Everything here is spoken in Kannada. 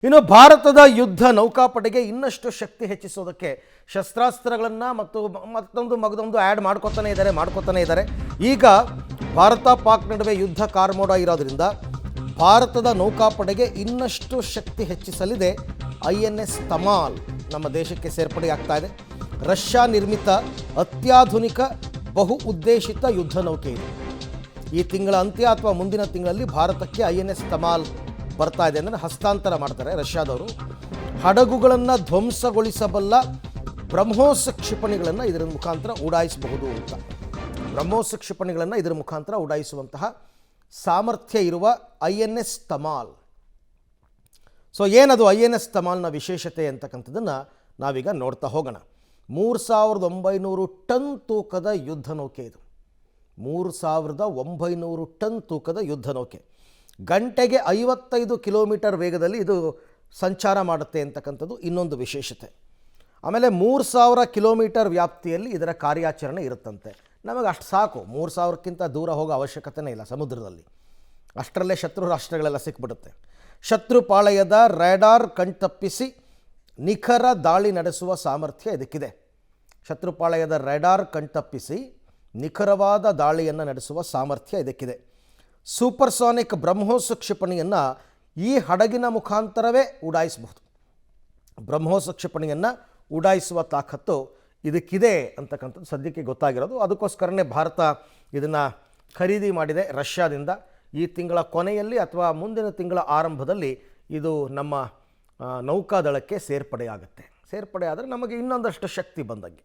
ಇನ್ನು ಭಾರತದ ಯುದ್ಧ ನೌಕಾಪಡೆಗೆ ಇನ್ನಷ್ಟು ಶಕ್ತಿ ಹೆಚ್ಚಿಸೋದಕ್ಕೆ ಶಸ್ತ್ರಾಸ್ತ್ರಗಳನ್ನು ಮತ್ತೊಂದು ಆ್ಯಡ್ ಮಾಡ್ಕೋತಾನೆ ಇದ್ದಾರೆ. ಈಗ ಭಾರತ ಪಾಕ್ ನಡುವೆ ಯುದ್ಧ ಕಾರ್ಮೋಡ ಇರೋದ್ರಿಂದ ಭಾರತದ ನೌಕಾಪಡೆಗೆ ಇನ್ನಷ್ಟು ಶಕ್ತಿ ಹೆಚ್ಚಿಸಲಿದೆ INS ತಮಾಲ್ ನಮ್ಮ ದೇಶಕ್ಕೆ ಸೇರ್ಪಡೆಯಾಗ್ತಾ ಇದೆ. ರಷ್ಯಾ ನಿರ್ಮಿತ ಅತ್ಯಾಧುನಿಕ ಬಹು ಉದ್ದೇಶಿತ ಯುದ್ಧ ನೌಕೆ ಇದೆ. ಈ ತಿಂಗಳ ಅಂತ್ಯ ಅಥವಾ ಮುಂದಿನ ತಿಂಗಳಲ್ಲಿ ಭಾರತಕ್ಕೆ INS ತಮಾಲ್ ಬರ್ತಾ ಇದೆ ಅಂದರೆ ಹಸ್ತಾಂತರ ಮಾಡ್ತಾರೆ ರಷ್ಯಾದವರು. ಹಡಗುಗಳನ್ನು ಧ್ವಂಸಗೊಳಿಸಬಲ್ಲ ಬ್ರಹ್ಮೋಸ್ ಕ್ಷಿಪಣಿಗಳನ್ನು ಇದರ ಮುಖಾಂತರ ಉಡಾಯಿಸಬಹುದು ಅಂತ. ಬ್ರಹ್ಮೋಸ್ ಕ್ಷಿಪಣಿಗಳನ್ನು ಇದರ ಮುಖಾಂತರ ಉಡಾಯಿಸುವಂತಹ ಸಾಮರ್ಥ್ಯ ಇರುವ INS ತಮಾಲ್. ಸೊ ಏನದು INS ತಮಾಲ್ನ ವಿಶೇಷತೆ ಅಂತಕ್ಕಂಥದ್ದನ್ನು ನಾವೀಗ ನೋಡ್ತಾ ಹೋಗೋಣ. 3900 ಟನ್ ತೂಕದ ಯುದ್ಧ ನೌಕೆ ಇದು. 3900 ಟನ್ ತೂಕದ ಯುದ್ಧ ನೌಕೆ ಗಂಟೆಗೆ 55 ಕಿಲೋಮೀಟರ್ ವೇಗದಲ್ಲಿ ಇದು ಸಂಚಾರ ಮಾಡುತ್ತೆ ಅಂತಕ್ಕಂಥದ್ದು ಇನ್ನೊಂದು ವಿಶೇಷತೆ. ಆಮೇಲೆ 3000 ಕಿಲೋಮೀಟರ್ ವ್ಯಾಪ್ತಿಯಲ್ಲಿ ಇದರ ಕಾರ್ಯಾಚರಣೆ ಇರುತ್ತಂತೆ. ನಮಗೆ ಅಷ್ಟು ಸಾಕು, 3000ಕ್ಕಿಂತ ದೂರ ಹೋಗೋ ಅವಶ್ಯಕತೆನೇ ಇಲ್ಲ ಸಮುದ್ರದಲ್ಲಿ. ಅಷ್ಟರಲ್ಲೇ ಶತ್ರು ರಾಷ್ಟ್ರಗಳೆಲ್ಲ ಸಿಕ್ಬಿಡುತ್ತೆ. ಶತ್ರು ಪಾಳೆಯದ ರ್ಯಾಡಾರ್ ಕಣ್ತಪ್ಪಿಸಿ ನಿಖರ ದಾಳಿ ನಡೆಸುವ ಸಾಮರ್ಥ್ಯ ಇದಕ್ಕಿದೆ. ಶತ್ರುಪಾಳೆಯದ ರ್ಯಾಡಾರ್ ಕಣ್ತಪ್ಪಿಸಿ ನಿಖರವಾದ ದಾಳಿಯನ್ನು ನಡೆಸುವ ಸಾಮರ್ಥ್ಯ ಇದಕ್ಕಿದೆ. ಸೂಪರ್ಸಾನಿಕ್ ಬ್ರಹ್ಮೋಸ್ ಕ್ಷಿಪಣಿಯನ್ನು ಈ ಹಡಗಿನ ಮುಖಾಂತರವೇ ಉಡಾಯಿಸಬಹುದು. ಬ್ರಹ್ಮೋಸ್ ಕ್ಷಿಪಣಿಯನ್ನು ಉಡಾಯಿಸುವ ತಾಕತ್ತು ಇದಕ್ಕಿದೆ ಅಂತಕ್ಕಂಥದ್ದು ಸದ್ಯಕ್ಕೆ ಗೊತ್ತಾಗಿರೋದು. ಅದಕ್ಕೋಸ್ಕರನೇ ಭಾರತ ಇದನ್ನು ಖರೀದಿ ಮಾಡಿದೆ ರಷ್ಯಾದಿಂದ. ಈ ತಿಂಗಳ ಕೊನೆಯಲ್ಲಿ ಅಥವಾ ಮುಂದಿನ ತಿಂಗಳ ಆರಂಭದಲ್ಲಿ ಇದು ನಮ್ಮ ನೌಕಾದಳಕ್ಕೆ ಸೇರ್ಪಡೆಯಾಗುತ್ತೆ. ಸೇರ್ಪಡೆ ಆದರೆ ನಮಗೆ ಇನ್ನೊಂದಷ್ಟು ಶಕ್ತಿ ಬಂದಂಗೆ.